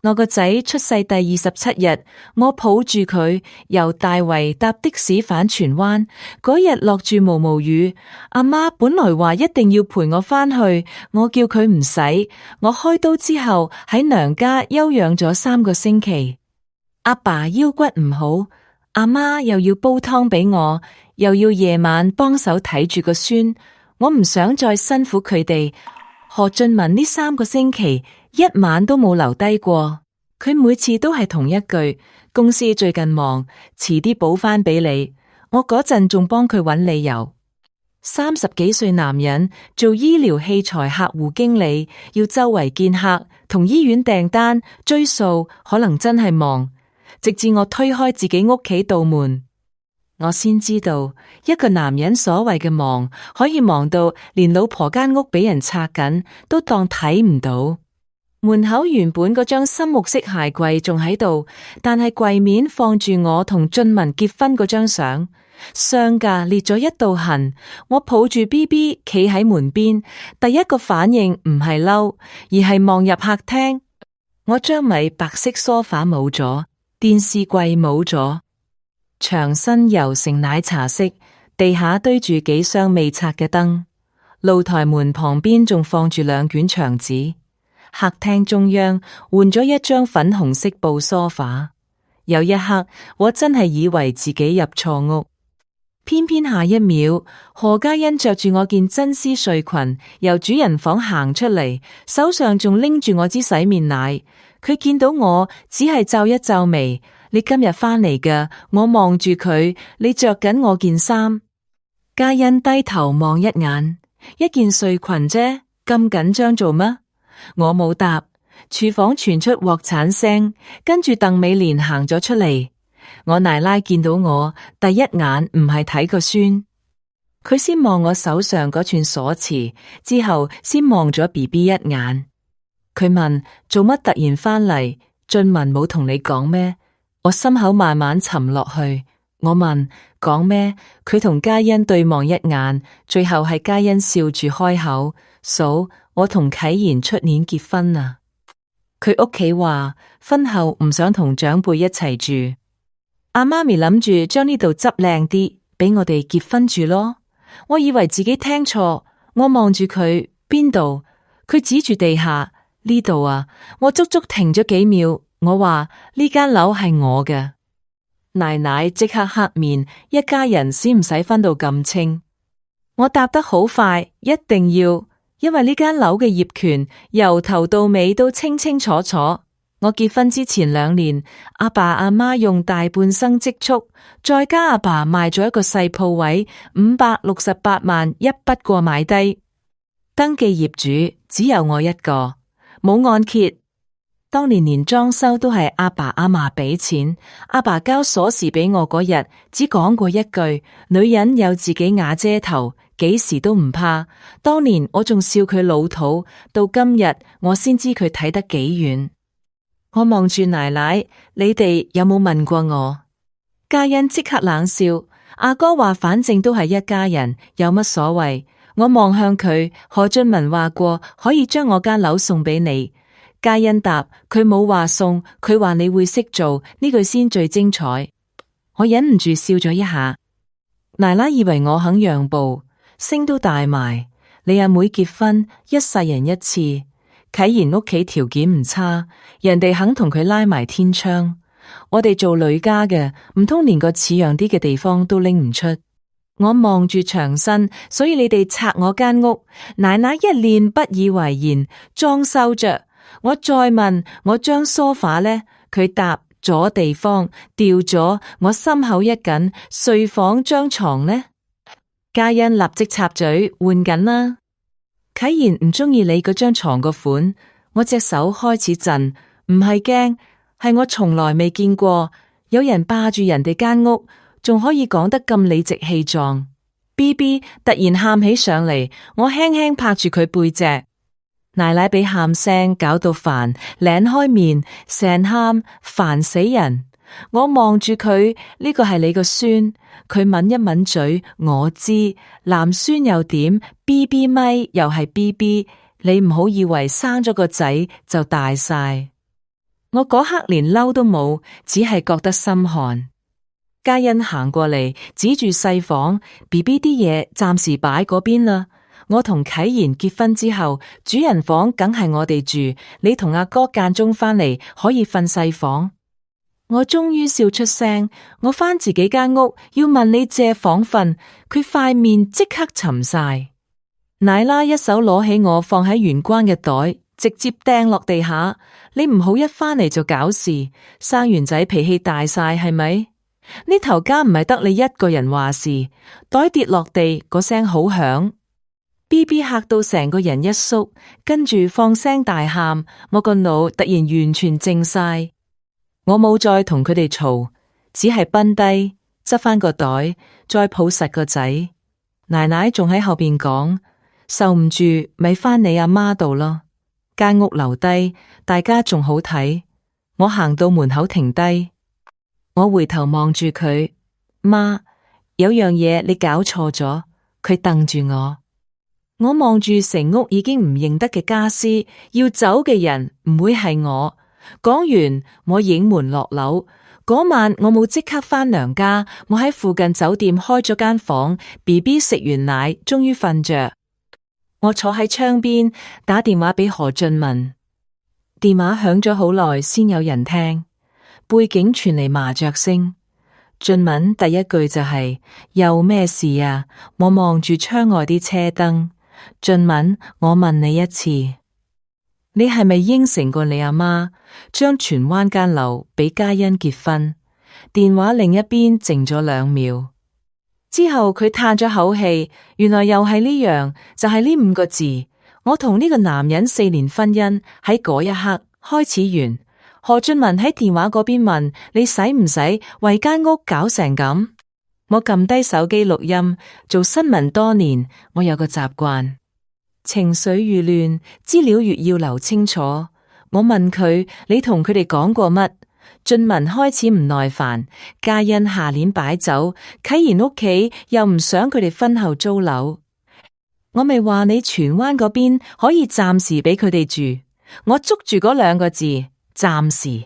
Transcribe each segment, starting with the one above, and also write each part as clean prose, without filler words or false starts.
我個仔出世第27日，我抱住佢由大圍搭的士返荃灣。嗰日落住毛毛雨，阿媽本來話一定要陪我返去，我叫佢唔使。我開刀之後喺娘家休養咗3個星期。阿爸腰骨唔好，阿媽又要煲湯俾我，又要夜晚幫手睇住個孫，我唔想再辛苦佢哋。何俊文呢3個星期一晚都冇留低過，佢每次都係同一句：公司最近忙，遲啲補返俾你。我嗰陣仲幫佢揾理由。30幾歲男人做醫療器材客戶經理，要周圍見客，同醫院訂單追數，可能真係忙。直至我推開自己屋企道門，我先知道一個男人所謂嘅忙，可以忙到連老婆間屋俾人拆緊都當睇唔到。門口原本嗰張深綠色鞋櫃仲喺度，但係櫃面放住我同俊文結婚嗰張相，上架裂咗一道痕。我抱住 BB 企喺門邊，第一個反應唔係嬲，而係望入客廳。我張米白色梳化冇咗，電視櫃冇咗。牆身油成奶茶色，地下堆住幾箱未拆嘅燈，露台門旁邊仲放住2卷牆紙。客廳中央換咗一張粉紅色布梳化。有一刻，我真係以為自己入錯屋。偏偏下一秒，何嘉欣着住我件真絲睡裙由主人房行出嚟，手上仲拎住我支洗面奶。佢見到我，只係皺一皺眉。你今日返嚟㗎？我望住佢，你着緊我件衫。嘉欣低頭望一眼，一件睡裙啫，咁緊張做乜？我冇答。廚房傳出鑊鏟聲，跟住鄧美蓮行咗出嚟。我奶奶見到我，第一眼唔係睇個孫，佢先望我手上嗰串鎖匙，之後先望咗 BB 一眼。佢問：做乜突然返嚟？俊文冇同你講咩？我心口慢慢沉落去。我問：講咩？佢同嘉欣對望一眼，最後係嘉欣笑住開口：嫂，我同啟賢出年結婚啊。佢屋企話婚後唔想同長輩一齊住。阿媽咪諗住將呢度執靚啲，俾我哋結婚住咯。我以為自己聽錯，我望住佢，邊度？佢指住地下，呢度啊。我足足停咗幾秒。我話呢間樓係我嘅。奶奶即刻黑面，一家人使唔使分到咁清？我答得好快，一定要，因為呢間樓嘅業權由頭到尾都清清楚楚。我結婚之前2年，阿爸阿媽用大半生積蓄，再加阿爸賣咗一個細鋪位，568萬一筆過買低。登記業主只有我一個，冇按揭。當年連裝修都係阿爸阿嫲俾錢，阿爸交鎖匙俾我嗰日，只講過一句：女人有自己瓦遮頭，幾時都唔怕。當年我仲笑佢老土，到今日我先知佢睇得幾遠。我望住奶奶，你哋有冇問過我？嘉欣即刻冷笑，阿哥話反正都係一家人，有乜所謂？我望向佢，何俊文話過可以將我間樓送俾你。嘉欣答：佢冇話送，佢話你會識做，呢句先最精彩。我忍唔住笑咗一下。奶奶以為我肯讓步，聲都大埋。你阿妹結婚，一世人一次。啟賢屋企條件唔差，人哋肯同佢拉埋天窗。我哋做女家嘅，唔通連個似樣啲嘅地方都拎唔出？我望住牆身，所以你哋拆我間屋。奶奶一臉不以為然，裝修着。我再問我張梳化呢？佢答：咗地方掉咗。我心口一緊，睡房張床呢？嘉欣立即插嘴：換緊啦。啟賢唔中意你嗰張床個款。我隻手開始震，唔係驚，係我從來未見過有人霸住人哋間屋，仲可以講得咁理直氣壯。BB 突然喊起上嚟，我輕輕拍住佢背脊。奶奶俾喊聲搞到煩，擰開面，成喊煩死人。我望住佢，呢個係你個孫。佢抿一抿嘴，我知男孫又點 ？BB 咪又係 BB， 你唔好以為生咗個仔就大晒。我嗰刻連嬲都冇，只係覺得心寒。嘉欣行過嚟，指住細房 ，BB 啲嘢暫時擺嗰邊啦。我同啟賢結婚之後，主人房梗係我哋住，你同阿哥間中返嚟可以瞓細房。我終於笑出聲，我返自己間屋要問你借房瞓，佢塊面即刻沉晒。奶奶一手攞起我放喺玄關嘅袋，直接掟落地下。你唔好一返嚟就搞事，生完仔脾氣大晒係咪？呢頭家唔係得你一個人話事，袋跌落地嗰聲好響。BB 嚇到成個人一縮，跟住放聲大喊，我個腦突然完全靜晒。我冇再同佢哋嘈，只係蹲低執翻個袋，再抱實個仔。奶奶仲喺後邊講，受唔住咪翻你阿媽度咯。間屋留低，大家仲好睇。我行到門口停低，我回頭望住佢，媽，有樣嘢你搞錯咗。佢瞪住我。我望住成屋已經唔認得嘅家私，要走嘅人唔會係我。講完，我影門落樓。嗰晚我冇即刻返娘家，我喺附近酒店開咗間房 ，BB 食完奶，終於瞓着。我坐喺窗邊打電話俾何俊文，電話響咗好耐先有人聽，背景傳嚟麻雀聲。俊文第一句就係有咩事啊？我望住窗外啲車燈。俊文，我問你一次，你係咪應承過你阿媽將荃灣間樓俾嘉欣結婚？電話另一邊靜咗2秒，之後佢嘆咗口氣，原來又係呢樣，就係呢5個字。我同呢個男人4年婚姻喺嗰一刻開始完。何俊文喺電話嗰邊問，你使唔使為間屋搞成咁？我撳低手機錄音，做新聞多年，我有個習慣，情緒越亂，資料越要留清楚。我問佢，你同佢哋講過乜？俊文開始唔耐煩，嘉欣下年擺酒，啟賢屋企又唔想佢哋婚後租樓。我咪話你荃灣嗰邊可以暫時俾佢哋住。我捉住嗰2個字，暫時。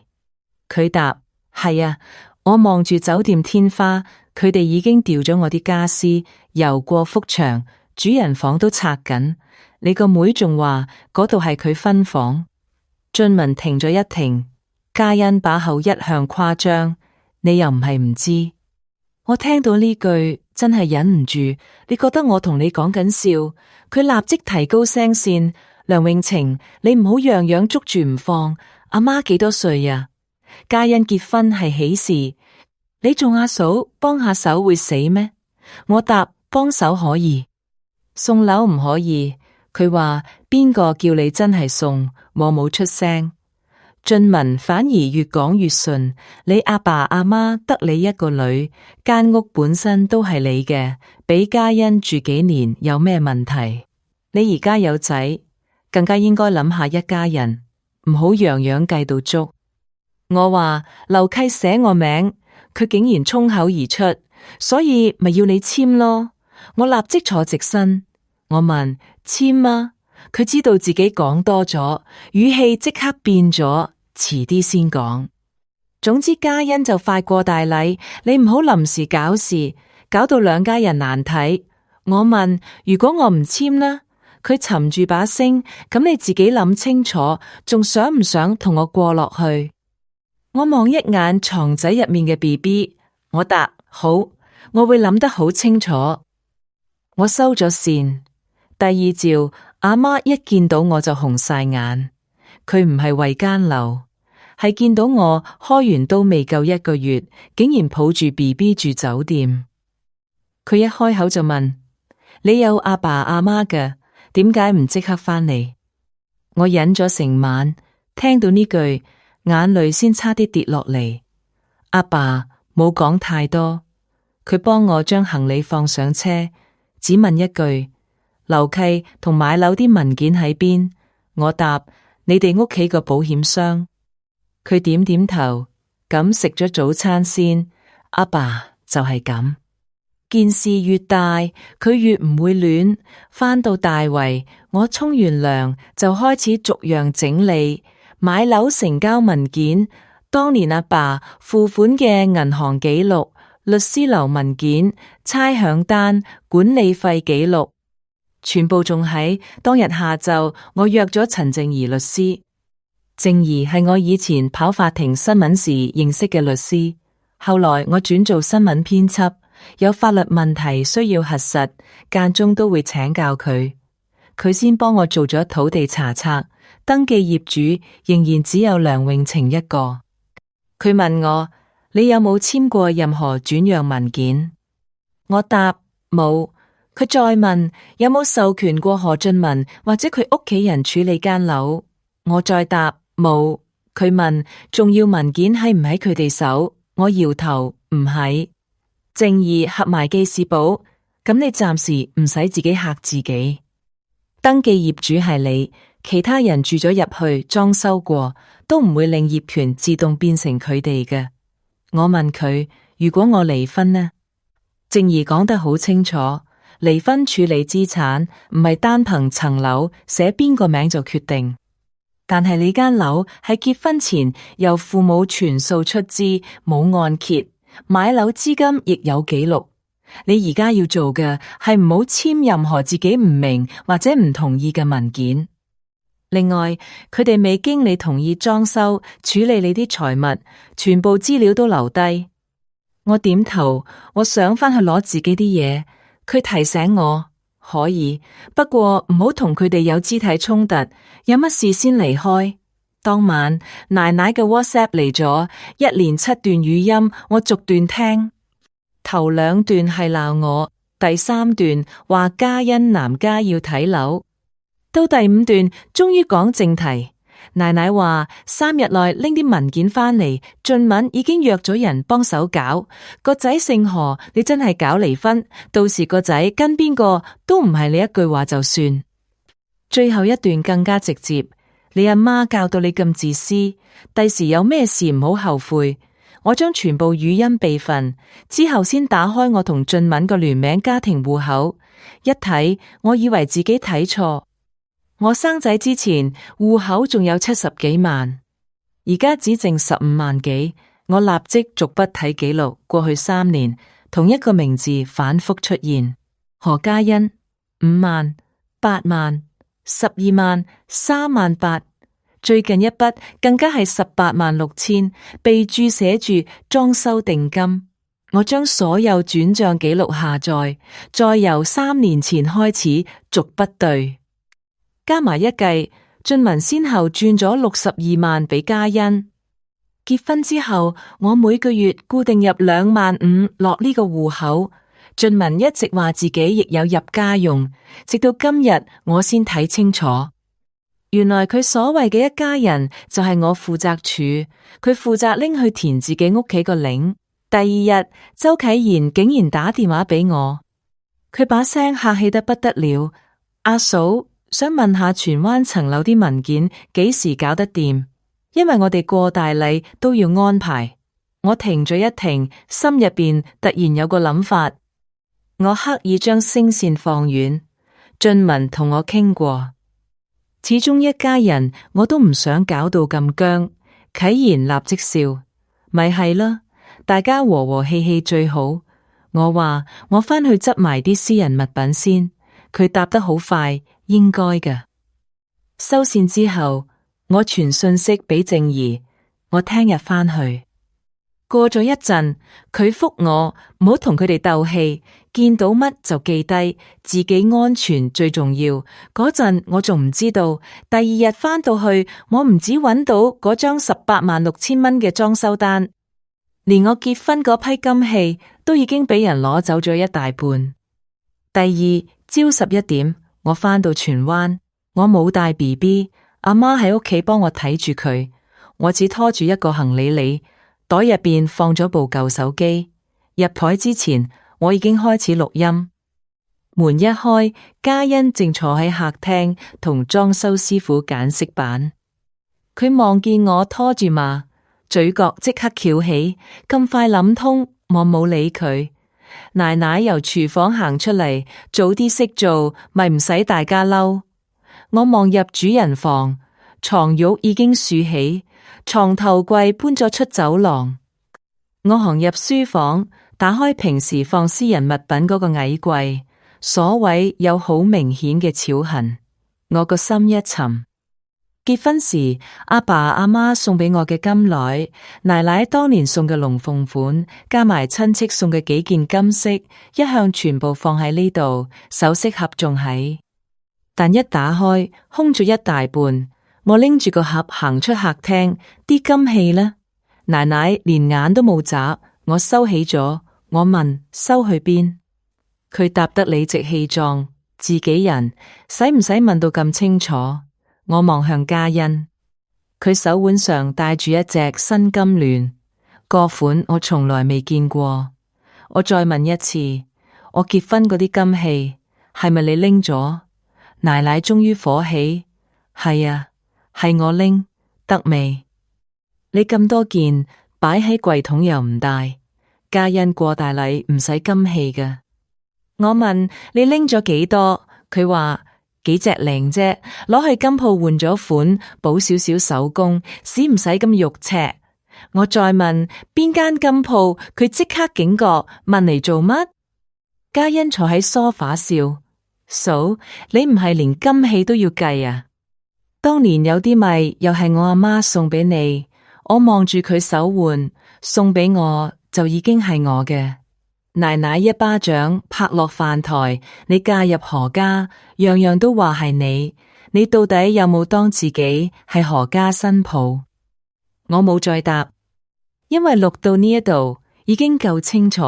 佢答，係啊。我望住酒店天花，佢哋已經掉咗我啲家私，油過幅牆，主人房都拆緊。你個妹仲話嗰度係佢分房。俊文停咗一停，嘉欣把口一向誇張，你又唔係唔知。我聽到呢句真係忍唔住。你覺得我同你講緊笑？佢立即提高聲線，梁詠晴，你唔好樣樣捉住唔放。阿媽幾多歲啊？嘉欣結婚係喜事，你做阿嫂幫下手會死咩？我答，幫手可以，送樓唔可以。佢話邊個叫你真係送？我冇出聲。俊文反而越講越順，你阿爸阿媽得你一個女，間屋本身都係你嘅，俾嘉欣住幾年有咩問題？你而家有仔，更加應該諗下一家人，唔好樣樣計到足。我話樓契寫我名，佢竟然衝口而出，所以咪要你簽咯。我立即坐直身，我問簽嗎？佢知道自己講多咗，語氣即刻變咗，遲啲先講。總之嘉欣就快過大禮，你唔好臨時搞事，搞到2家人難睇。我問，如果我唔簽呢？佢沉住把聲，咁你自己諗清楚，仲想唔想同我過落去？我望一眼床仔入面嘅 BB， 我答好，我會諗得好清楚。我收咗線。第2朝，阿媽一見到我就紅晒眼。佢唔係為間樓，係見到我開完都未夠1個月，竟然抱住 BB 住酒店。佢一開口就問，你有阿爸阿媽嘅，點解唔即刻返嚟？我忍咗成晚，聽到呢句，眼淚先差啲跌落嚟。阿爸冇講太多，佢幫我將行李放上車，只問一句，樓契同買樓啲文件喺邊？我答，你哋屋企個保險箱。佢點點頭，咁食咗早餐先。阿爸就係咁。件事越大，佢越唔會亂。返到大圍，我沖完涼就開始逐樣整理，買樓成交文件、當年阿爸付款嘅銀行記錄、律師樓文件、差餉單、管理費記錄，全部仲喺當日下晝我約咗陳靜儀律師。靜儀係我以前跑法庭新聞時認識嘅律師，後來我轉做新聞編輯，有法律問題需要核實，間中都會請教佢。佢先幫我做咗土地查冊，登記業主仍然只有梁永晴一個。佢問我：你有冇簽過任何轉讓文件？我答冇。佢再問有冇授權過何俊文或者佢屋企人處理間樓？我再答冇。佢問重要文件喺唔喺佢哋手？我搖頭唔喺。靜儀合埋記事簿，咁你暫時唔使自己嚇自己。登記業主係你，其他人住咗入去裝修過，都唔會令業權自動變成佢哋嘅。我問佢：如果我離婚呢？靜儀講得好清楚，離婚處理資產唔係單憑層樓寫邊個名就決定。但係你間樓喺結婚前由父母全數出資，冇按揭，買樓資金亦有記錄。你而家要做嘅係唔好簽任何自己唔明或者唔同意嘅文件。另外，佢哋未經你同意裝修處理你啲財物，全部資料都留低。我點頭，我想返去攞自己啲嘢。佢提醒我可以，不過唔好同佢哋有肢體衝突，有乜事先離開。當晚奶奶嘅 WhatsApp 嚟咗，一連7段語音，我逐段聽。頭2段係鬧我，第3段話嘉欣男家要睇樓，到第5段終於講正題。奶奶話3日內拎啲文件返嚟，俊文已經約咗人幫手搞，個仔姓何，你真係搞離婚，到時個仔跟邊個都唔係你一句話就算。最後一段更加直接，你阿媽教到你咁自私，第時有咩事唔好後悔。我將全部語音備份之後，先打開我同俊文個聯名家庭戶口，一睇我以為自己睇錯。我生仔之前戶口仲有70幾萬，而家只剩15萬幾。我立即逐筆睇記錄，過去3年同一個名字反覆出現：何嘉欣5萬、8萬、12萬、3萬8。最近一筆更加係18萬6千，備註寫住裝修定金。我將所有轉賬記錄下載，再由3年前開始逐筆對，加埋一計，俊文先後轉咗62萬俾嘉欣。結婚之後，我每個月固定入2萬5落呢個戶口。俊文一直話自己亦有入家用，直到今日我先睇清楚。原來佢所謂嘅一家人就係我負責處，佢負責拎去填自己屋企個領。第2日，周啟賢竟然打電話俾我，佢把聲客氣得不得了。阿嫂，想問下荃灣層樓啲文件幾時搞得掂？因為我哋過大禮都要安排。我停咗一停，心入邊突然有個諗法，我刻意將聲線放軟。俊文同我傾過。始終一家人，我都唔想搞到咁僵。啟賢立即笑，咪係啦，大家和和氣氣最好。我話我返去執埋啲私人物品先。佢答得好快，應該㗎。收線之後，我傳訊息俾靜儀，我聽日返去。過咗一陣，佢覆我唔好同佢哋鬥氣，見到乜就記低，自己安全最重要。嗰陣我仲唔知道，第2日返到去，我唔止揾到嗰張18萬6千蚊嘅裝修單，連我結婚嗰批金器都已經俾人攞走咗一大半。第2朝11點，我返到荃灣，我冇帶 BB， 阿媽喺屋企幫我睇住佢，我只拖住一個行李篋。袋入邊放咗部舊手機，入台之前我已經開始錄音。門一開，嘉欣正坐喺客廳同裝修師傅揀色板。佢望見我拖住嘛，嘴角即刻翹起，咁快諗通，我冇理佢。奶奶由廚房行出嚟，早啲識做，咪唔使大家嬲。我望入主人房，床褥已經豎起，床頭櫃搬咗出走廊。我行入書房，打開平時放私人物品嗰個矮櫃，鎖位有好明顯嘅草痕。我個心一沉。結婚時，阿爸阿媽送俾我嘅金鏈，奶奶當年送嘅龍鳳款，加埋親戚送嘅幾件金飾，一向全部放喺呢度，首飾盒仲喺。但一打開，空咗一大半。我拎住個盒行出客廳，啲金器呢？奶奶連眼都冇眨，我收起咗。我問收去邊？佢答得理直氣壯，自己人，使唔使問到咁清楚？我望向嘉欣，佢手腕上戴住一隻新金鏈，個款我從來未見過。我再問一次，我結婚嗰啲金器係咪你拎咗？奶奶終於火起，係啊，係我拎，得未？你咁多件擺喺櫃桶又唔帶，嘉欣過大禮唔使金器㗎。我問你拎咗幾多？佢話幾隻零啫，攞去金鋪換咗款，補少少手工，使唔使咁肉赤？我再問邊間金鋪，佢即刻警覺，問嚟做乜？嘉欣坐喺梳化笑，嫂，你唔係連金器都要計啊？當年有啲咪又係我阿媽送俾你，我望住佢手腕，送俾我就已經係我嘅。奶奶一巴掌拍落飯台，你嫁入何家，樣樣都話係你，你到底有冇當自己係何家新抱？我冇再答，因為錄到呢一度已經夠清楚。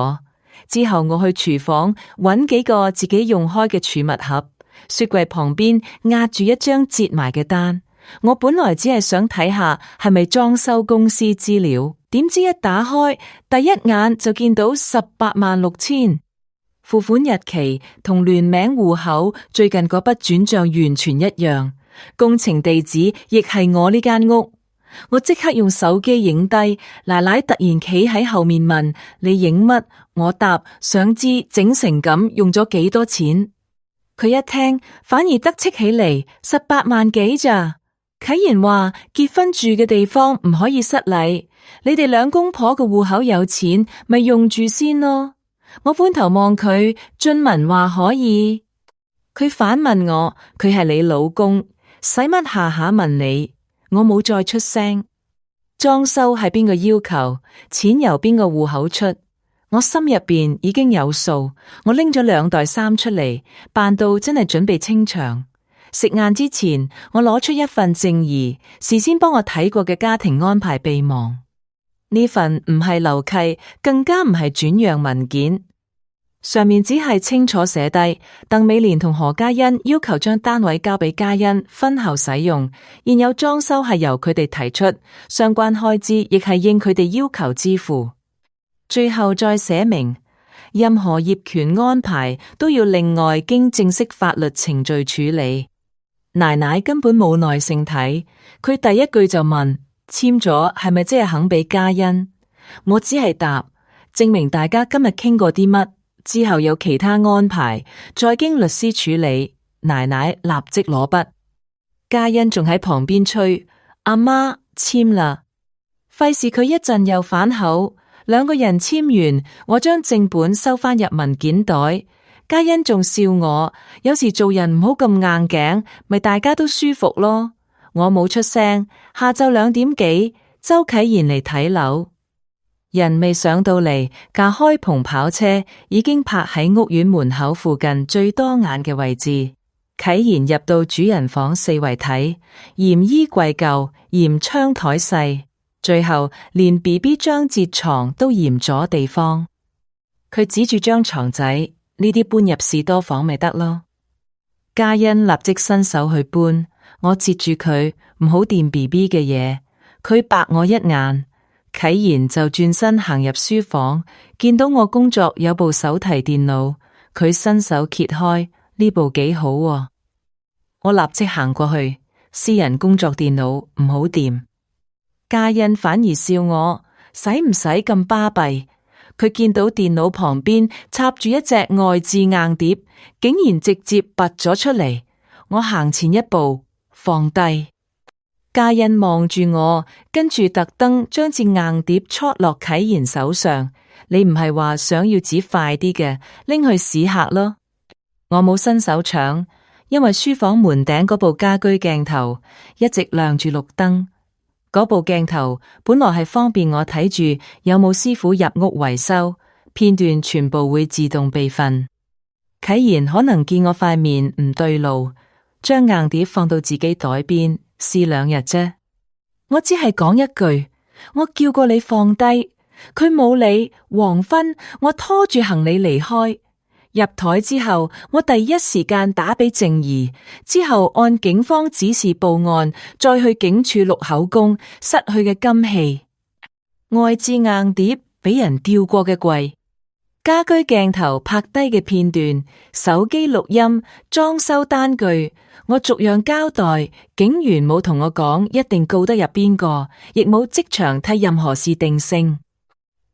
之後我去廚房揾幾個自己用開嘅儲物盒，雪櫃旁邊壓住一張折埋嘅單。我本來只係想睇下係咪裝修公司資料，點知一打開，第一眼就見到186000，付款日期同聯名戶口最近嗰筆轉賬完全一樣，工程地址亦係我呢間屋。我即刻用手機影低，奶奶突然企喺後面問你影乜？我答想知整成咁用咗幾多錢。佢一聽反而得戚起嚟，18萬幾咋？啟言話結婚住嘅地方唔可以失禮，你哋兩公婆嘅戶口有錢，咪用住先咯。我翻頭望佢，俊文話可以。佢反問我，佢係你老公，使乜下下問你？我冇再出聲。裝修係邊個要求，錢由邊個戶口出，我心入邊已經有數。我拎咗2袋衫出嚟，扮到真係準備清場。食晏之前，我攞出一份正義，事先幫我睇過嘅家庭安排備忘。呢份唔係樓契，更加唔係轉讓文件，上面只係清楚寫低鄧美蓮同何嘉欣要求將單位交俾嘉欣婚後使用，現有裝修係由佢哋提出，相關開支亦係應佢哋要求支付。最後再寫明，任何業權安排都要另外經正式法律程序處理。奶奶根本冇耐性睇，佢第一句就問簽咗係咪即係肯俾嘉欣？我只係答證明大家今日傾過啲乜，之後有其他安排，再經律師處理。奶奶立即攞筆，嘉欣仲喺旁邊催阿媽簽啦，費事佢一陣又反口。兩個人簽完，我將正本收翻入文件袋。嘉欣仲笑我，有時做人唔好咁硬頸，咪大家都舒服咯。我冇出聲。下晝2點幾，周啟賢嚟睇樓，人未上到嚟，架開篷跑車已經泊喺屋苑門口附近最多眼嘅位置。啟賢入到主人房四圍睇，嫌衣櫃舊，嫌窗台細，最後連 BB 張折床都嫌咗地方。佢指住張床仔。呢啲搬入士多房咪得咯。嘉欣立即伸手去搬，我截住佢唔好掂 BB 嘅嘢。佢白我一眼，啟賢就轉身行入書房，見到我工作有部手提電腦，佢伸手揭開，呢部幾好喎。我立即行過去，私人工作電腦唔好掂。嘉欣反而笑我，使唔使咁巴閉？佢見到電腦旁邊插住一隻外置硬碟，竟然直接拔咗出嚟。我行前一步，放低。家欣望住我，跟住特登將支硬碟戳落啟賢手上。你唔係話想要紙快啲嘅，拎去試下咯。我冇伸手搶，因為書房門頂嗰部家居鏡頭一直亮住綠燈。嗰部鏡頭本來係方便我睇住有冇師傅入屋維修，片段全部會自動備份。啟賢可能見我塊面唔對路，將硬碟放到自己袋邊試2日啫。我只係講一句，我叫過你放低，佢冇理。黃昏，我拖住行李離開。入台之後，我第一時間打俾靜儀，之後按警方指示報案，再去警署錄口供。失去嘅金器、外置硬碟俾人吊過嘅櫃、家居鏡頭拍低嘅片段、手機錄音、裝修單據，我逐樣交代。警員冇同我講一定告得入邊個，亦冇即場替任何事定性，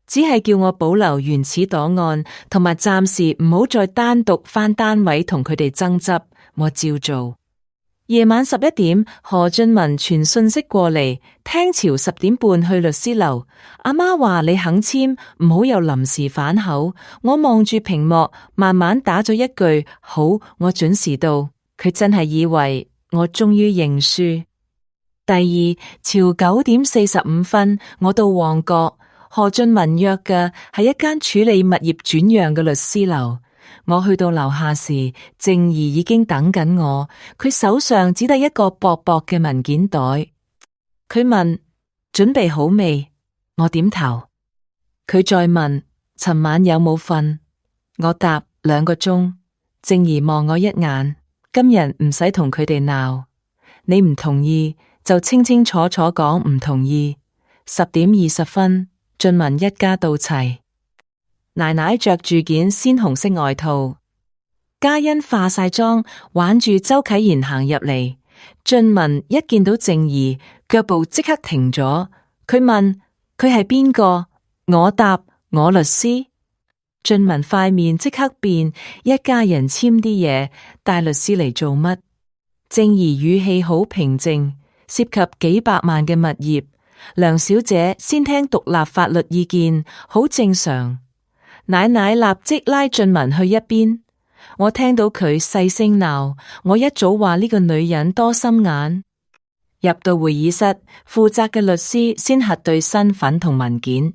只係叫我保留原始檔案，同埋暫時唔好再單獨返單位同佢哋爭執。我照做。夜晚11點，何俊文傳信息過嚟，聽朝10點半去律師樓。阿媽話你肯簽，唔好有臨時反口。我望住屏幕，慢慢打咗一句好，我準時到。佢真係以為我終於認輸。第二朝9點45分，我到旺角。何俊文約嘅係一間處理物業轉讓嘅律師樓。我去到樓下時，靜儀已經等緊我，佢手上只得一個薄薄嘅文件袋。佢問準備好未？我點頭。佢再問尋晚有冇瞓？我答2個鐘。靜儀望我一眼，今日唔使同佢哋鬧，你唔同意就清清楚楚講唔同意。10點20分，俊文一家到齊。奶奶着住件鮮紅色外套，嘉欣化晒妝，挽住周啟賢行入嚟。俊文一見到靜儀，腳步即刻停咗。佢問佢係邊個？我答我律師。俊文塊面即刻變，一家人簽啲嘢，帶律師嚟做乜？靜儀語氣好平靜，涉及幾百萬嘅物業，梁小姐先聽獨立法律意見，好正常。奶奶立即拉俊文去一邊，我聽到佢細聲鬧，我一早話呢個女人多心眼。入到會議室，負責嘅律師先核對身份同文件，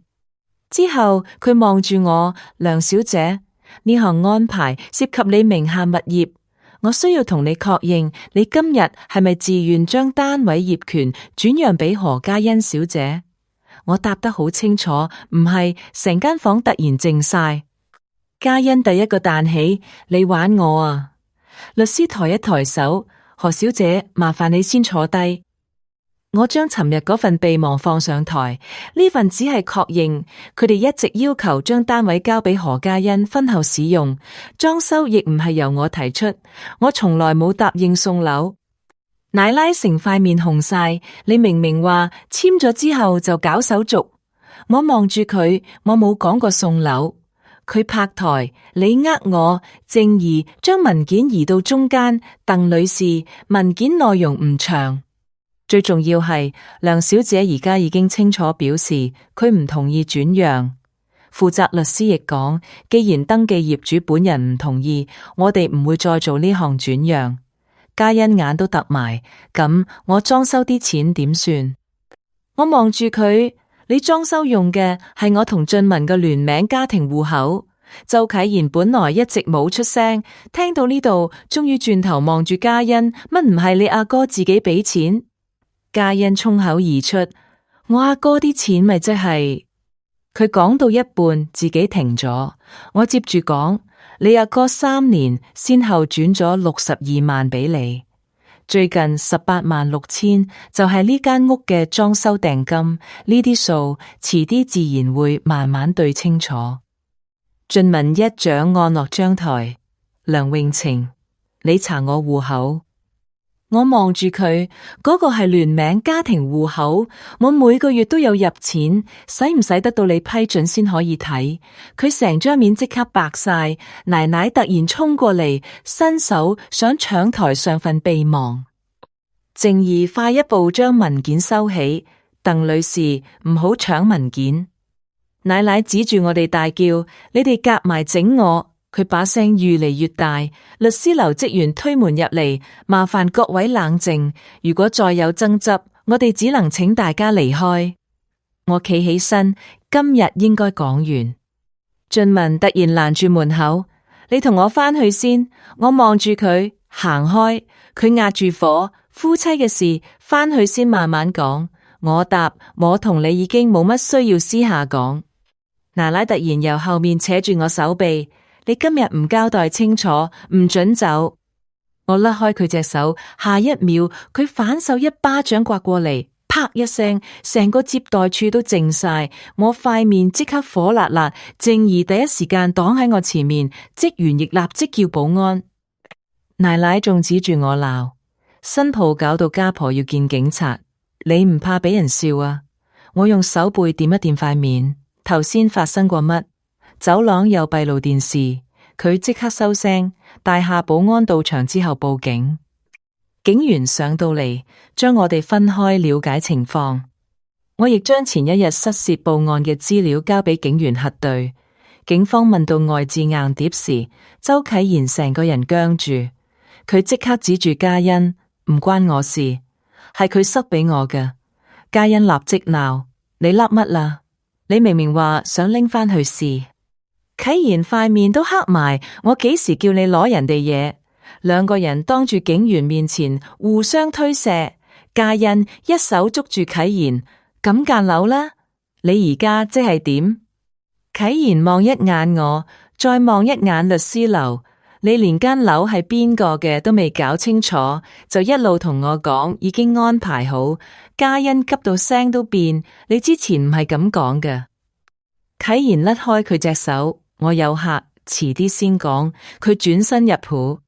之後佢望住我，梁小姐，呢項安排涉及你名下物業，我需要同你確認，你今日係咪自願將單位業權轉讓俾何嘉欣小姐？我答得好清楚，唔係。成間房突然靜晒。嘉欣第一個彈起，你玩我啊！律師抬一抬手，何小姐，麻煩你先坐低。我將尋日嗰份備忘放上台，呢份只係確認佢哋一直要求將單位交俾何嘉欣婚後使用，裝修亦唔係由我提出，我從來冇答應送樓。奶奶成塊面紅晒，你明明話簽咗之後就搞手續。我望住佢，我冇講過送樓。佢拍台，你呃我。靜儀將文件移到中間。鄧女士，文件內容唔長，最重要係梁小姐而家已經清楚表示佢唔同意轉讓。負責律師亦講，既然登記業主本人唔同意，我哋唔會再做呢項轉讓。嘉欣眼都凸埋，咁我裝修啲錢點算？我望住佢，你裝修用嘅係我同俊文嘅聯名家庭戶口。周啟賢本來一直冇出聲，聽到呢度，終於轉頭望住嘉欣，乜唔係你阿哥自己俾錢？嘉欣衝口而出，我阿哥啲錢咪即係……佢講到一半，自己停咗。我接住講。你阿哥3年先後轉咗62萬俾你，最近18萬6千就係呢間屋嘅裝修訂金，呢啲數遲啲自然會慢慢對清楚。俊文一掌按落張台，梁詠晴，你查我戶口。我望住佢，嗰個係聯名家庭戶口，我每個月都有入錢，使唔使得到你批准先可以睇？佢成張面即刻白晒，奶奶突然衝過嚟，伸手想搶台上份備忘。靜兒快一步將文件收起。鄧女士，唔好搶文件。奶奶指住我哋大叫：你哋夾埋整我！佢把聲越嚟越大。律師樓職員推門入嚟，麻煩各位冷靜。如果再有爭執，我哋只能請大家離開。我企起身，今日應該講完。俊文突然攔住門口：你同我返去先。我望住佢行開，佢壓住火。夫妻嘅事返去先慢慢講。我答：我同你已經冇乜需要私下講。奶奶突然由後面扯住我手臂：你今日唔交代清楚，唔准走。我甩開佢隻手，下一秒佢反手一巴掌刮過嚟，啪一聲，成個接待處都靜晒。我塊面即刻火辣辣，靜兒第一時間擋喺我前面，職員亦立即叫保安。奶奶仲指住我鬧：新抱搞到家婆要見警察，你唔怕俾人笑啊？我用手背掂一掂塊面，頭先發生過乜？走廊有閉路電視，佢即刻收聲。大廈保安到場之後報警，警員上到嚟，將我哋分開了解情況。我亦將前一日失竊報案嘅資料交俾警員核對。警方問到外置硬碟時，周啟賢成個人僵住，佢即刻指住嘉欣：唔關我事，係佢塞俾我嘅。嘉欣立即鬧：你笠乜啦？你明明話想拎返去試。啟賢塊面都黑埋，我幾時叫你攞人哋嘢？兩個人當住警員面前互相推卸。嘉欣一手捉住啟賢：咁間樓啦，你而家即係點？啟賢望一眼我，再望一眼律師樓。你連間樓係邊個嘅都未搞清楚，就一路同我講已經安排好。嘉欣急到聲都變：你之前唔係咁講嘅。啟賢甩開佢隻手：我有客，遲啲先講。佢轉身入戶，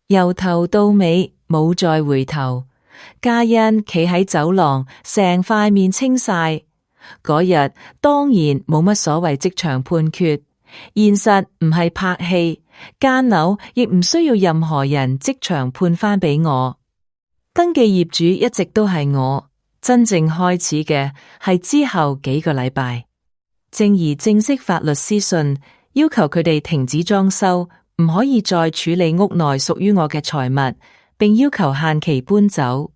由頭到尾冇再回頭。嘉欣企喺走廊，成塊面青晒。嗰日當然冇乜所謂即場判決，現實唔係拍戲，間樓亦唔需要任何人即場判返俾我。登記業主一直都係我，真正開始嘅係之後幾個禮拜。靜兒正式發律師信，要求佢哋停止裝修，唔可以再處理屋內屬於我嘅財物，並要求限期搬走。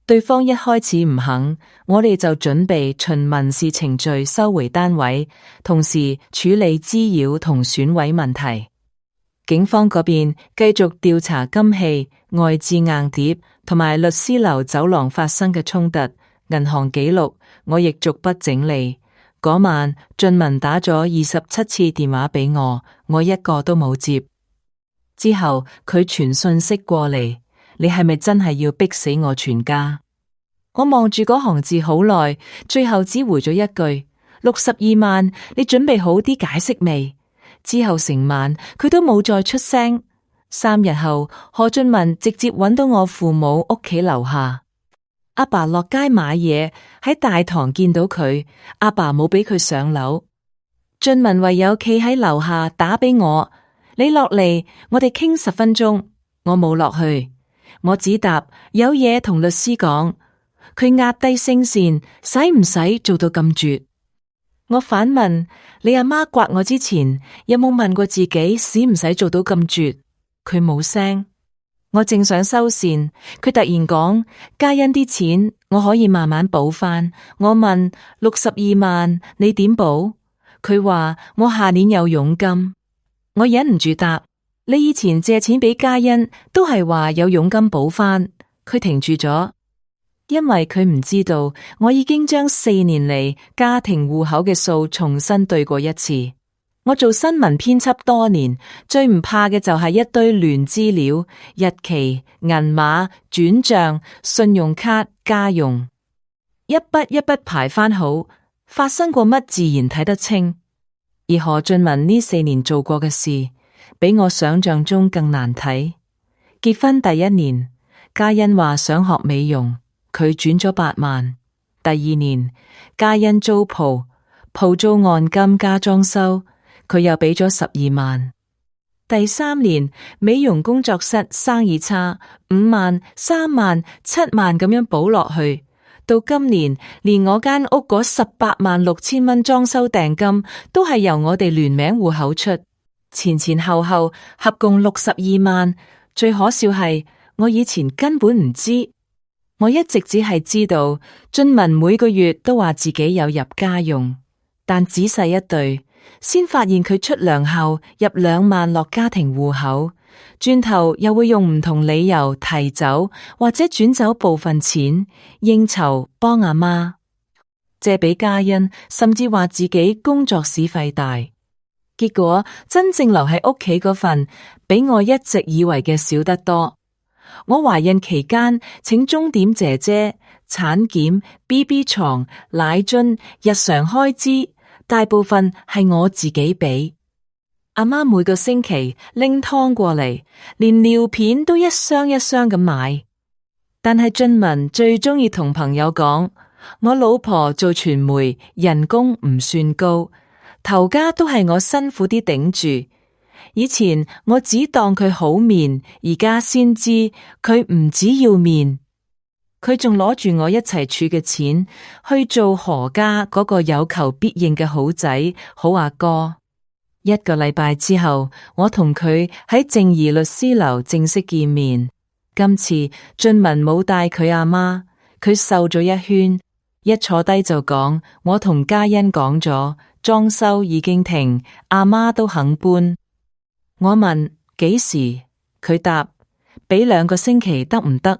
對方一開始唔肯，我哋就準備循民事程序收回單位，同時處理滋擾同損毀問題。警方嗰邊繼續調查金器、外置硬碟同埋律師樓走廊發生嘅衝突、銀行記錄，我亦逐筆整理。嗰晚，俊文打咗27次電話俾我，我一個都冇接。之後佢傳信息過嚟：你係咪真係要逼死我全家？我望住嗰行字好耐，最後只回咗一句：62萬，你準備好啲解釋未？之後成晚佢都冇再出聲。3日後，何俊文直接揾到我父母屋企樓下。阿爸落街買嘢，喺大堂見到佢，阿爸冇俾佢上樓。俊文唯有企喺樓下打俾我：你落嚟，我哋傾10分鐘。我冇落去，我只答有嘢同律師講。佢壓低聲線：使唔使做到咁絕？我反問：你阿媽刮我之前，有冇問過自己使唔使做到咁絕？佢冇聲。我正想收線，佢突然講：嘉欣啲錢我可以慢慢補返。我問：62萬你點補？佢話：我下年有佣金。我忍唔住答：你以前借錢俾嘉欣都係話有佣金補返。佢停住咗，因為佢唔知道我已經將4年嚟家庭戶口嘅數重新對過一次。我做新聞編輯多年，最唔怕嘅就係一堆亂資料、日期、銀碼、轉賬、信用卡、家用，一筆一筆排返好，發生過乜自然睇得清。而何俊文呢4年做過嘅事，比我想象中更難睇。結婚第1年，嘉欣話想學美容，佢轉咗8萬。第2年，嘉欣租鋪租按金加裝修，佢又俾咗12萬。第3年，美容工作室生意差，5萬、3萬、7萬咁樣補落去。到今年，連我間屋嗰186000蚊裝修訂金都係由我哋聯名戶口出，前前後後合共62萬。最可笑係，我以前根本唔知，我一直只係知道俊文每個月都話自己有入家用，但仔細一對，先發現佢出糧後入2萬落家庭戶口，轉頭又會用唔同理由提走或者轉走部分錢應酬幫阿媽，借俾嘉欣，甚至話自己工作使費大。結果真正留喺屋企嗰份，比我一直以為嘅少得多。我懷孕期間，請鐘點姐姐、產檢、BB 床、奶樽、日常開支，大部分係我自己俾。阿媽每個星期拎湯過嚟，連尿片都一箱一箱咁買。但係俊文最鍾意同朋友講，我老婆做傳媒，人工唔算高。頭家都係我辛苦啲頂住，以前我只當佢好面，而家先知佢唔只要面，佢仲攞住我一齊儲嘅錢去做何家嗰個有求必應嘅好仔好阿哥。1個禮拜之後，我同佢喺正義律師樓正式見面。今次俊文冇帶佢阿媽，佢瘦咗一圈，一坐低就講，我同嘉欣講咗。裝修已經停，阿媽都肯搬。我問幾時，佢答俾2個星期得唔得？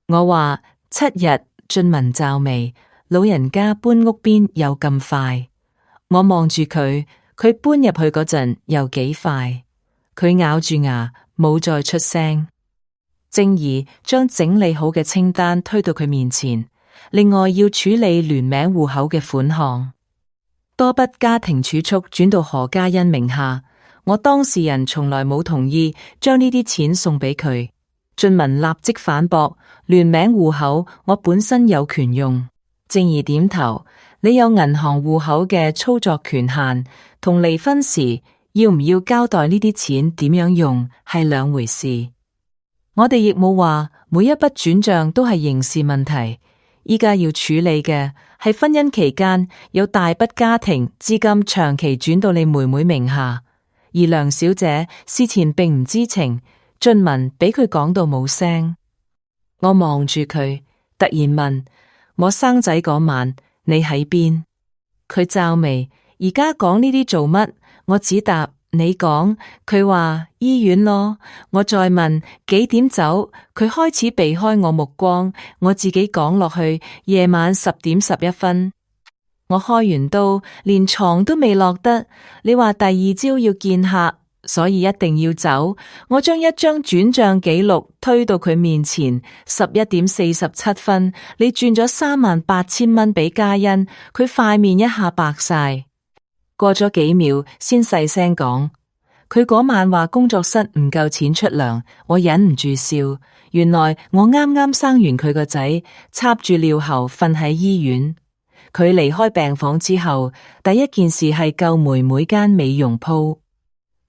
我話7日。俊文皺眉，老人家搬屋邊有咁快？我望住佢，佢搬入去嗰陣有幾快？佢咬住牙冇再出聲。靜怡將整理好嘅清單推到佢面前，另外要處理聯名戶口嘅款項。多筆家庭儲蓄轉到何嘉欣名下，我當事人從來冇同意將呢啲錢送俾佢。俊文立即反駁，聯名戶口我本身有權用。靜怡點頭，你有銀行戶口嘅操作權限，同離婚時要唔要交代呢啲錢點樣用係兩回事。我哋亦冇話每一筆轉賬都係刑事問題。依家要處理嘅係婚姻期間有大筆家庭資金長期轉到你妹妹名下，而梁小姐事前並唔知情，俊文俾佢講到冇聲。我望住佢，突然問，我生仔嗰晚你喺邊？佢皺眉，而家講呢啲做乜？我只答你講，佢話醫院咯。我再問幾點走，佢開始避開我目光，我自己講落去，夜晚10點11分。我開完刀，連床都未落得，你話第2朝要見客，所以一定要走。我將一張轉賬記錄推到佢面前，11點47分，你轉咗38000蚊俾嘉欣，佢塊面一下白晒。過咗幾秒，先細聲講，佢嗰晚話工作室唔夠錢出糧，我忍唔住笑。原來我啱啱生完佢個仔，插住尿喉瞓喺醫院。佢離開病房之後，第一件事係救妹妹間美容鋪。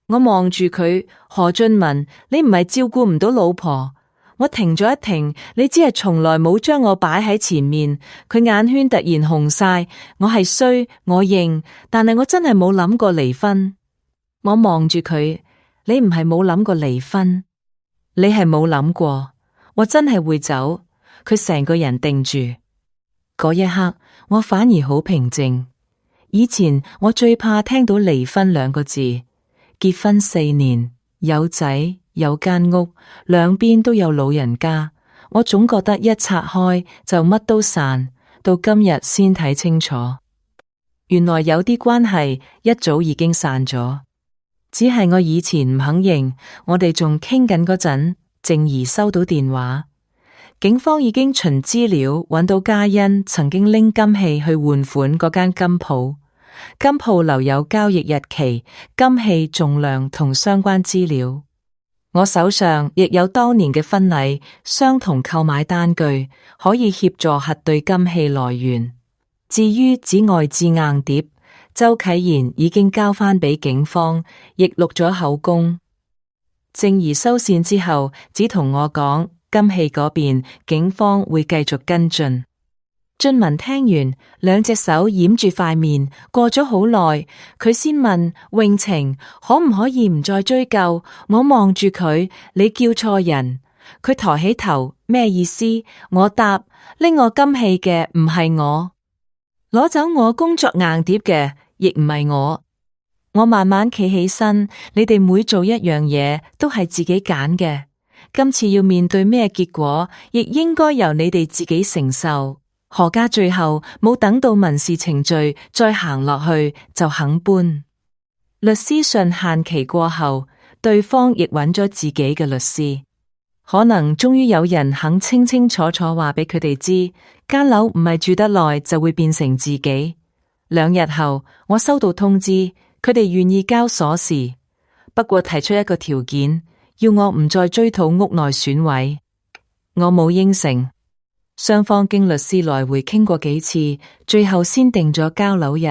我望住佢，何俊文，你唔係照顧唔到老婆？我停咗一停，你只係從來冇將我擺喺前面。佢眼圈突然紅晒，我係衰，我認，但係我真係冇諗過離婚。我望住佢，你唔係冇諗過離婚，你係冇諗過，我真係會走。佢成個人定住，嗰一刻我反而好平靜。以前我最怕聽到離婚2個字，結婚4年，有仔。有間屋，兩邊都有老人家，我總覺得一拆開就乜都散，到今日先睇清楚，原來有啲關係一早已經散咗，只係我以前唔肯認。我哋仲傾緊嗰陣，靜怡收到電話，警方已經循資料揾到嘉欣曾經拎金器去換款嗰間金鋪，金鋪留有交易日期、金器重量同相關資料。我手上亦有當年嘅婚禮相同購買單據，可以協助核對金器來源。至於紫外線硬碟，周啟賢已經交翻俾警方，亦錄咗口供。正義收線之後，只同我講金器嗰邊警方會繼續跟進。俊文聽完，兩隻手掩住塊面，過咗好耐，佢先問永晴可唔可以唔再追究？我望住佢，你叫錯人。佢抬起頭，咩意思？我答，拎我金器嘅唔係我，攞走我工作硬碟嘅亦唔係我。我慢慢企起身，你哋每做一樣嘢都係自己揀嘅，今次要面對咩結果，亦應該由你哋自己承受。何家最後冇等到民事程序再行落去就肯搬。律師信限期過後，對方亦揾咗自己嘅律師，可能終於有人肯清清楚楚話俾佢哋知，間樓唔係住得耐就會變成自己。2日後，我收到通知，佢哋願意交鎖匙，不過提出一個條件，要我唔再追討屋內損毀。我冇應承。雙方經律師來回傾過幾次，最後先定咗交樓日。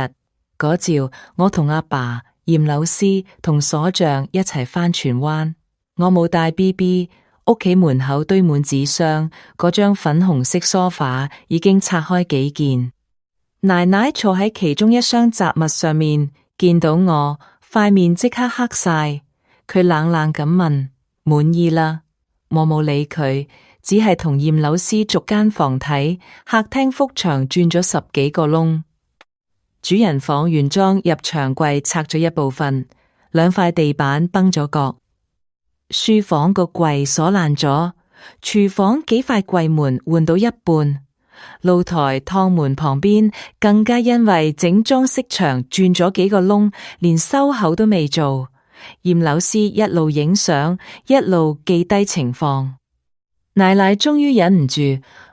嗰朝，我同阿爸、驗樓師同鎖匠一齊返荃灣。我冇帶 BB， 屋企門口堆滿紙箱，嗰張粉紅色梳化已經拆開幾件。奶奶坐喺其中一箱雜物上面，見到我，塊面即刻黑晒。佢冷冷咁問：滿意啦？我冇理佢。只係同驗樓師逐間房睇，客廳幅牆轉咗10幾個窿，主人房原裝入牆櫃拆咗一部分，2塊地板崩咗角，書房個櫃鎖爛咗，廚房幾塊櫃門換到一半，露台趟門旁邊更加因為整裝飾牆轉咗幾個窿，連收口都未做。驗樓師一路影相，一路記低情況。奶奶終於忍唔住，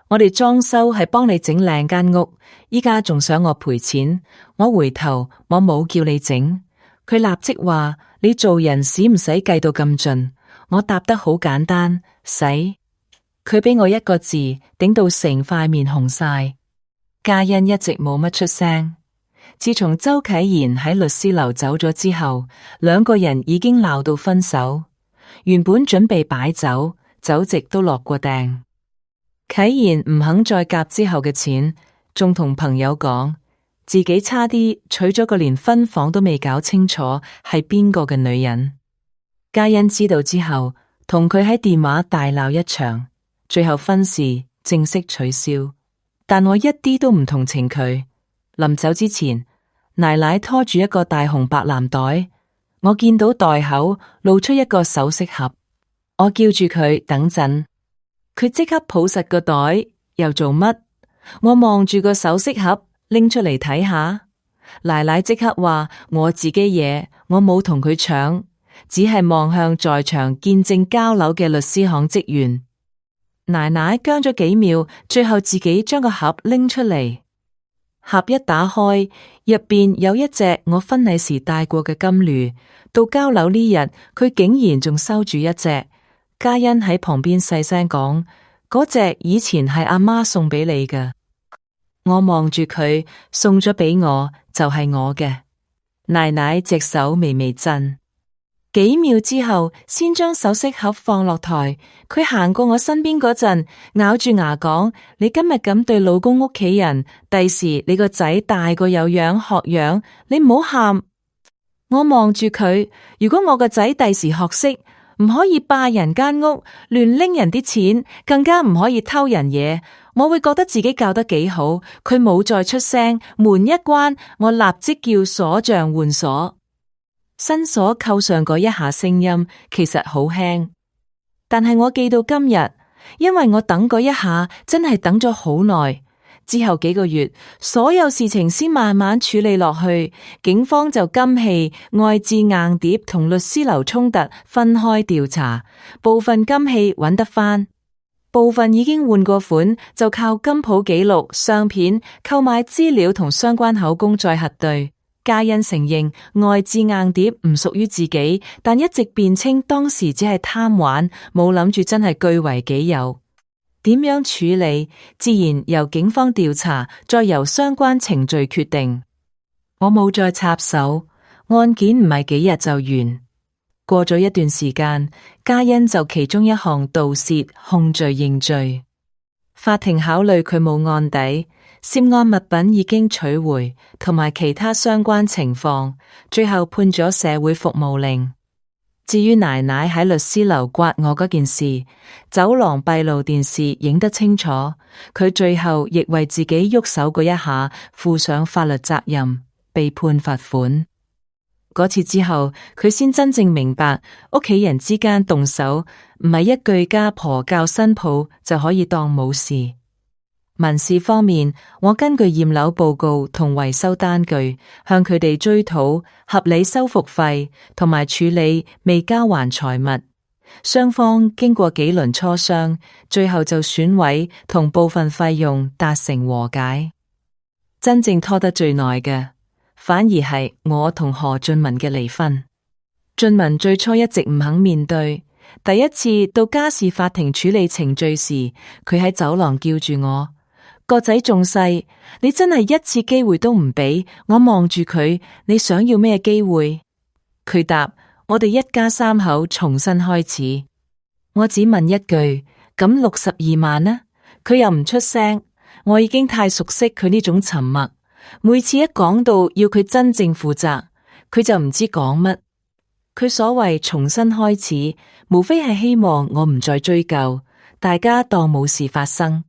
我哋裝修係幫你整靚間屋，依家仲想我賠錢。我回頭，我冇叫你整。佢立即話：你做人使唔使計到咁盡？我答得好簡單，使。佢俾我一個字，頂到成塊面紅晒。嘉欣一直冇乜出聲。自從周啟賢喺律師樓走咗之後，2個人已經鬧到分手。原本準備擺酒，酒席都落過訂。啟賢唔肯再夾之後嘅錢，仲同朋友講自己差啲娶咗個連婚房都未搞清楚係邊個嘅女人。嘉欣知道之後，同佢喺電話大鬧一場，最後婚事正式取消。但我一啲都唔同情佢。臨走之前，奶奶拖住一個大紅白藍袋，我見到袋口露出一個首飾盒。我叫住佢等陣，佢即刻抱實個袋，又做乜？我望住個首飾盒，拎出嚟睇下。奶奶即刻話我自己嘢，我冇同佢搶，只係望向在場見證交樓嘅律師行職員。奶奶僵咗幾秒，最後自己將個盒拎出嚟。盒一打開，入邊有一隻我婚禮時戴過嘅金鏈，到交樓呢日，佢竟然仲收住一隻。嘉欣喺旁邊細聲講：嗰隻以前係阿媽送俾你嘅。我望住佢，送咗俾我就係我嘅。奶奶隻手微微震，幾秒之後先將首飾盒放落台。佢行過我身邊嗰陣，咬住牙講：你今日咁對老公屋企人，第時你個仔大個有樣學樣，你唔好喊。我望住佢，如果我個仔第時學識，唔可以霸人間屋，亂拎人啲錢，更加唔可以偷人嘢。我會覺得自己教得幾好。佢冇再出聲，門一關，我立即叫鎖匠換鎖。新鎖扣上嗰一下聲音其實好輕，但係我記到今日，因為我等嗰一下真係等咗好耐。之後幾個月，所有事情先慢慢處理落去，警方就金器、外置硬碟同律師樓衝突分開調查，部分金器揾得返，部分已經換過款，就靠金鋪記錄、相片、購買資料同相關口供再核對。嘉欣承認外置硬碟唔屬於自己，但一直辯稱當時只係貪玩，冇諗住真係據為己有。點樣處理，自然由警方調查，再由相關程序決定。我冇再插手，案件唔係幾日就完。過咗一段時間，嘉欣就其中一項盜竊控罪認罪。法庭考慮佢冇案底，涉案物品已經取回，同埋其他相關情況，最後判咗社會服務令。至於奶奶喺律師樓刮我嗰件事，走廊閉路電視影得清楚，佢最後亦為自己喐手嗰一下負上法律責任，被判罰款。嗰次之後，佢先真正明白屋企人之間動手唔係一句家婆教新抱就可以當冇事。民事方面，我根據驗樓報告同維修單據，向佢哋追討合理修復費同埋處理未交還財物。雙方經過幾輪磋商，最後就損毀同部分費用達成和解。真正拖得最耐嘅，反而係我同何俊文嘅離婚。俊文最初一直唔肯面對，第一次到家事法庭處理程序時，佢喺走廊叫住我：個仔仲細，你真係一次機會都唔俾。我望住佢，你想要咩機會？佢答：我哋一家三口重新開始。我只問一句：咁62萬呢？佢又唔出聲。我已經太熟悉佢呢種沉默。每次一講到要佢真正負責，佢就唔知講乜。佢所謂重新開始，無非係希望我唔再追究，大家當冇事發生。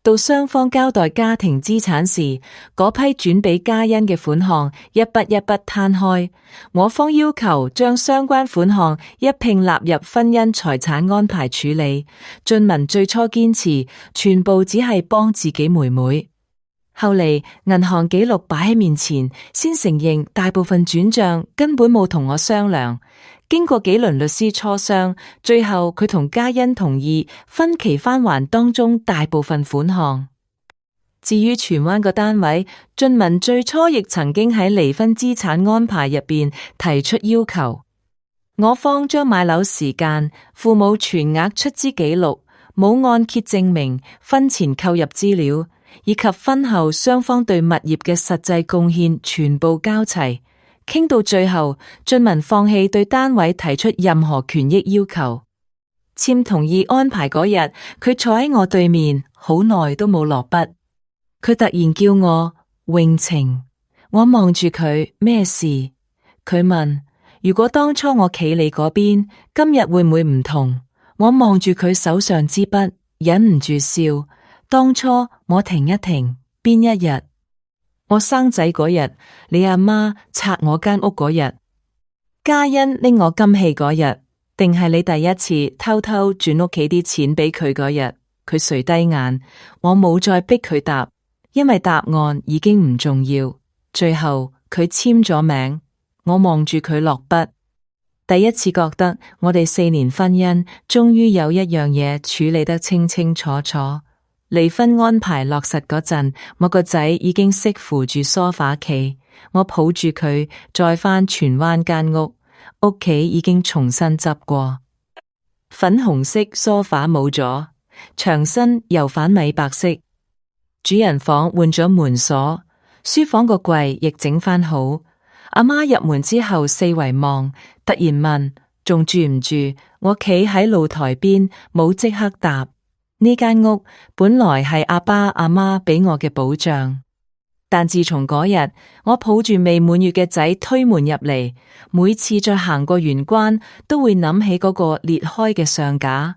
到雙方交代家庭資產時，嗰批轉俾嘉欣嘅款項一筆一筆攤開，我方要求將相關款項一併納入婚姻財產安排處理。俊文最初堅持全部只係幫自己妹妹。後嚟銀行記錄擺喺面前，先承認大部分轉賬根本冇同我商量。經過幾輪律師磋商，最後佢同嘉欣同意分期返還當中大部分款項。至於荃灣個單位，俊文最初亦曾經喺離婚資產安排入邊提出要求。我方將買樓時間、父母全額出資記錄、冇按揭證明、婚前購入資料，以及婚後雙方對物業嘅實際貢獻全部交齊，傾到最後，俊文放棄對單位提出任何權益要求。簽同意安排嗰日，佢坐喺我對面，好耐都冇落筆。佢突然叫我永晴，我望住佢，咩事？佢問：如果當初我企你嗰邊，今日會唔會唔同？我望住佢手上支筆，忍唔住笑。當初我停一停，邊一日？我生仔嗰日，你阿媽拆我間屋嗰日，嘉欣拎我金器嗰日，定係你第一次偷偷轉屋企啲錢俾佢嗰日？佢垂低眼，我冇再逼佢答，因為答案已經唔重要。最後佢簽咗名，我望住佢落筆，第一次覺得我哋4年婚姻終於有一樣嘢處理得清清楚楚。離婚安排落實嗰陣，我個仔已經識扶住梳化企，我抱住佢再返荃灣間屋，屋企已經重新執過，粉紅色梳化冇咗，牆身又反米白色，主人房換咗門鎖，書房個櫃亦整返好。阿媽入門之後四圍望，突然問仲住唔住？我企喺露台邊，冇即刻答。呢間屋本來係阿爸阿媽俾我嘅保障，但自從嗰日我抱住未滿月嘅仔推門入嚟，每次再行過玄關，都會諗起嗰個裂開嘅上架。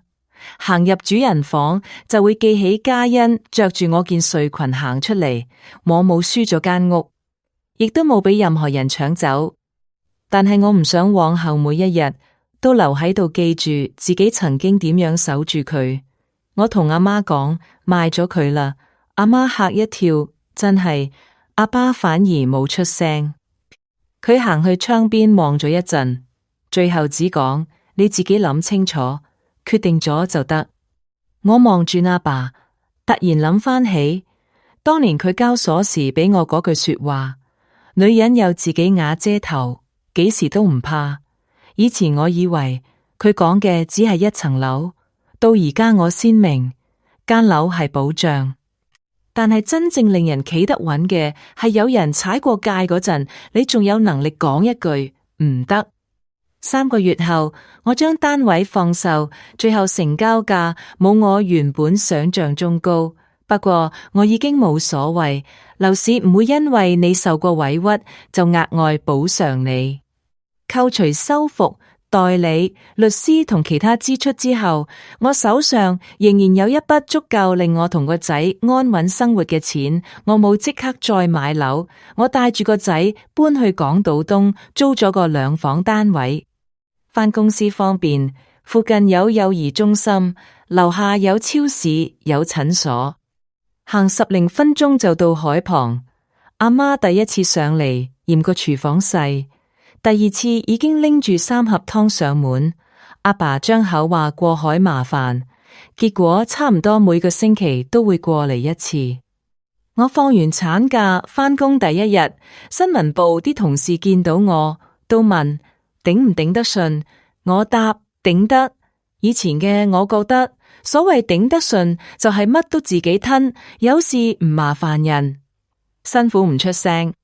行入主人房就會記起嘉欣着住我件睡裙行出嚟，我冇輸咗間屋，亦都冇俾任何人搶走。但係我唔想往後每一日都留喺度記住自己曾經點樣守住佢。我同阿媽講賣咗佢啦，阿媽嚇一跳，真係，阿爸反而冇出聲。佢行去窗邊望咗一陣，最後只講：你自己諗清楚，決定咗就得。我望住阿爸，突然諗翻起當年佢交鎖匙俾我嗰句說話：女人有自己瓦遮頭，幾時都唔怕。以前我以為佢講嘅只係一層樓。到而家我先明，間樓係保障，但係真正令人企得穩嘅係有人踩過界嗰陣，你仲有能力講一句唔得。3個月後，我將單位放售，最後成交價冇我原本想象中高。不過我已經冇所謂，樓市唔會因為你受過委屈就額外補償你。扣除修復、代理、律師同其他支出之後，我手上仍然有一筆足夠令我同個仔安穩生活嘅錢。我冇即刻再買樓，我帶住個仔搬去港島東租咗個2房單位。返公司方便，附近有幼兒中心，樓下有超市、有診所，行10零分鐘就到海旁。阿媽第一次上嚟嫌個廚房細，第二次已經拎住3盒湯上門。阿爸張口話過海麻煩，結果差唔多每個星期都會過嚟一次。我放完產假返工第一日，新聞部啲同事見到我都問頂唔頂得順，我答頂得。以前嘅我覺得所謂頂得順就係乜都自己吞，有事唔麻煩人，辛苦唔出聲。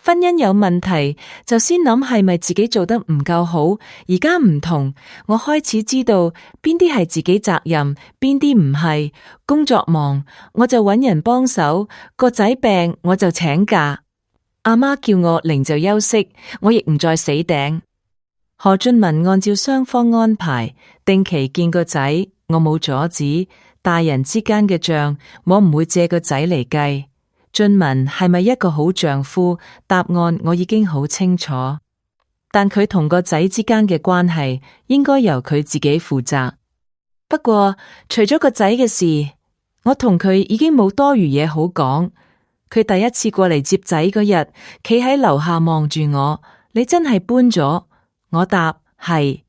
婚姻有問題就先諗係咪自己做得唔夠好，而家唔同，我開始知道邊啲係自己責任，邊啲唔係。工作忙我就揾人幫手，個仔病我就請假，阿媽叫我嚟就休息，我亦唔再死頂。何俊文按照雙方安排定期見個仔，我冇阻止。大人之間嘅賬我唔會借個仔嚟計。俊文係咪一個好丈夫？答案我已經好清楚，但佢同個仔之間嘅關係應該由佢自己負責。不過除咗個仔嘅事，我同佢已經冇多餘嘢好講。佢第一次過嚟接仔嗰日，企喺樓下望住我，你真係搬咗？我答係。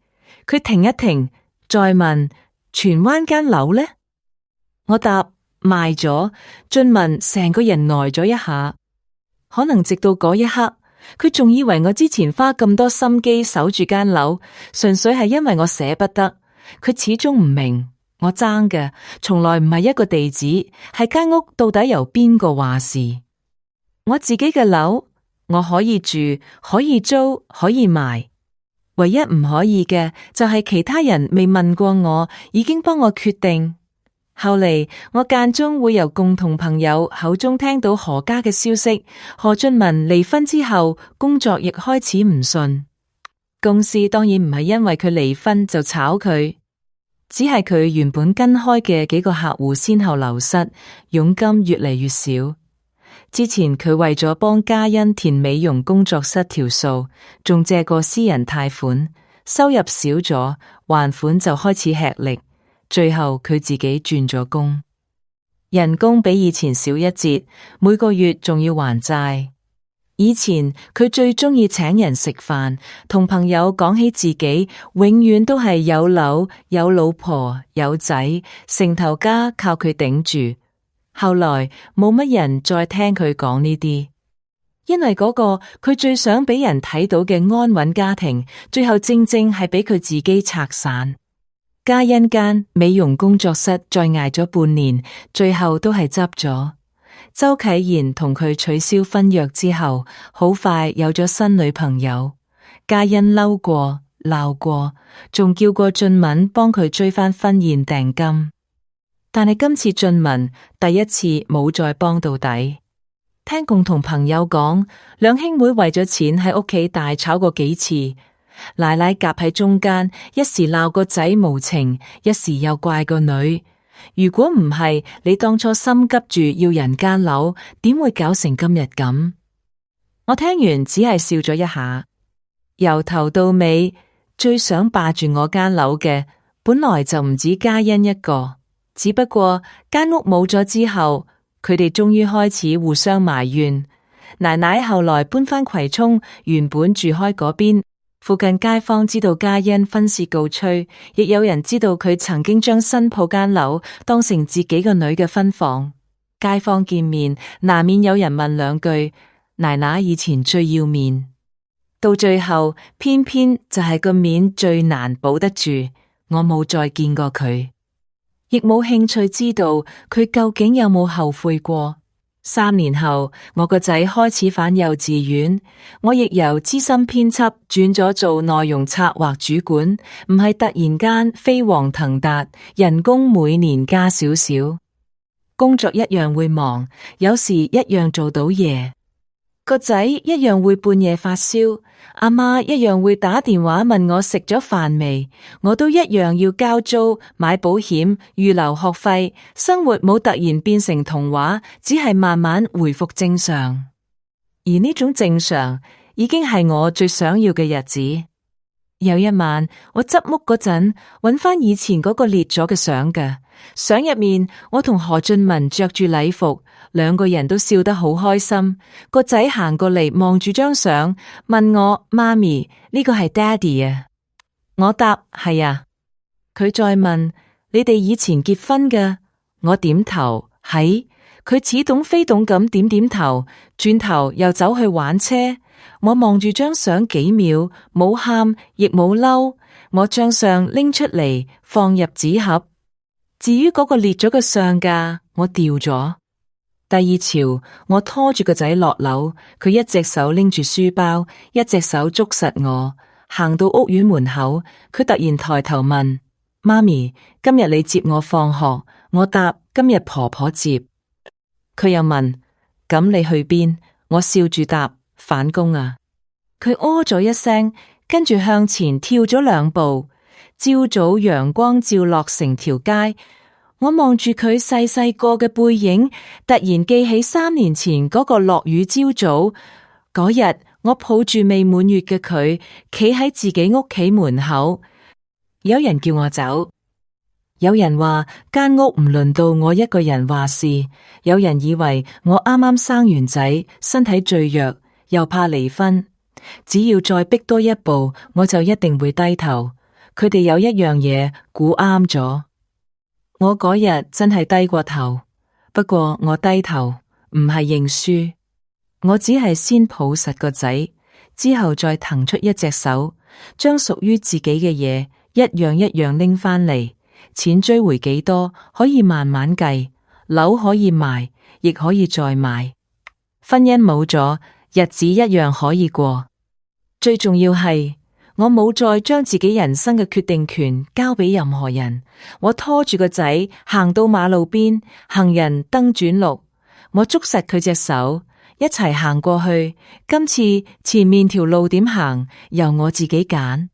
佢停一停，再問荃灣間樓呢？我答賣咗。俊文成個人呆咗一下，可能直到嗰一刻，佢仲以為我之前花咁多心機守住間樓，純粹係因為我捨不得。佢始終唔明，我爭嘅從來唔係一個地址，係間屋到底由邊個話事。我自己嘅樓，我可以住，可以租，可以賣。唯一唔可以嘅就係其他人未問過我，已經幫我決定。後嚟我間中會由共同朋友口中聽到何家嘅消息，何俊文離婚之後，工作亦開始唔順。公司當然唔係因為佢離婚就炒佢，只係佢原本跟開嘅幾個客戶先後流失，佣金越嚟越少。之前佢為咗幫嘉欣填美容工作室條數，仲借過私人貸款，收入少咗，還款就開始吃力。最後佢自己轉咗工，人工比以前少一截，每個月仲要還債。以前佢最鍾意請人食飯，同朋友講起自己，永遠都係有樓、有老婆、有仔，成頭家靠佢頂住。後來冇乜人再聽佢講呢啲，因為嗰個佢最想俾人睇到嘅安穩家庭，最後正正係俾佢自己拆散。嘉欣間美容工作室再挨咗半年，最後都係執咗。周啟賢同佢取消婚約之後，好快有咗新女朋友。嘉欣嬲過、鬧過，仲叫過俊文幫佢追返婚宴訂金。但係今次俊文第一次冇再幫到底。聽共同朋友講，兩兄妹為咗錢喺屋企大吵過幾次，奶奶夾喺中間，一時鬧個仔無情，一時又怪個女。如果唔係你當初心急住要人間樓，點會搞成今日咁？我聽完只係笑咗一下。由頭到尾最想霸住我間樓嘅，本來就唔止嘉欣一個。只不過間屋冇咗之後，佢哋終於開始互相埋怨。奶奶後來搬返葵涌，原本住開嗰邊，附近街坊知道嘉欣婚事告吹，亦有人知道佢曾經將新抱間樓當成自己個女嘅婚房。街坊見面，難免有人問兩句，奶奶以前最要面，到最後偏偏就係個面最難保得住。我冇再見過佢，亦冇興趣知道佢究竟有冇後悔過。3年後，我個仔開始返幼稚園，我亦由資深編輯轉咗做內容策劃主管，唔係突然間飛黃騰達，人工每年加少少，工作一樣會忙，有時一樣做到夜，個仔一樣會半夜發燒，阿媽一樣會打電話問我食咗飯未，我都一樣要交租、買保險、預留學費，生活冇突然變成童話，只係慢慢回復正常。而呢種正常已經係我最想要嘅日子。有一晚，我執屋嗰陣，揾翻以前嗰個裂咗嘅相嘅，相入面我同何俊文着住禮服，兩個人都笑得好開心。個仔行過嚟望住張相，問我：媽咪，呢個係爹哋啊？我答：係啊。佢再問：你哋以前結婚嘅？我點頭：係。佢似懂非懂咁點頭，轉頭又走去玩車。我望住張相幾秒，冇喊亦冇嬲。我將相拎出嚟放入紙盒。至於嗰個裂咗嘅相架，我掉咗。第二朝，我拖住個仔落樓，佢一隻手拎住書包，一隻手捉實我。行到屋苑門口，佢突然抬頭問：媽咪，今日你接我放學？我答：今日婆婆接。佢又問：咁你去邊？我笑住答：返工啊。佢屙咗一聲，跟住向前跳咗2步。朝早陽光照落成條街，我望住佢細細個嘅背影，突然記起3年前嗰個落雨朝早。嗰日我抱住未滿月嘅佢，企喺自己屋企門口。有人叫我走，有人話間屋唔輪到我一個人話事，有人以為我啱啱生完仔，身體最弱，又怕離婚。只要再逼多一步，我就一定會低頭。佢哋有一樣嘢估啱咗，我嗰日真係低過頭。不過我低頭唔係認輸，我只係先抱實個仔，之後再騰出一隻手，將屬於自己嘅嘢一樣一樣拎返嚟。錢追回幾多可以慢慢計，樓可以賣，亦可以再買。婚姻冇咗，日子一樣可以過。最重要係我冇再將自己人生嘅決定權交俾任何人。我拖住個仔行到馬路邊，行人燈轉綠，我捉實佢隻手，一齊行過去。今次前面條路點行，由我自己揀。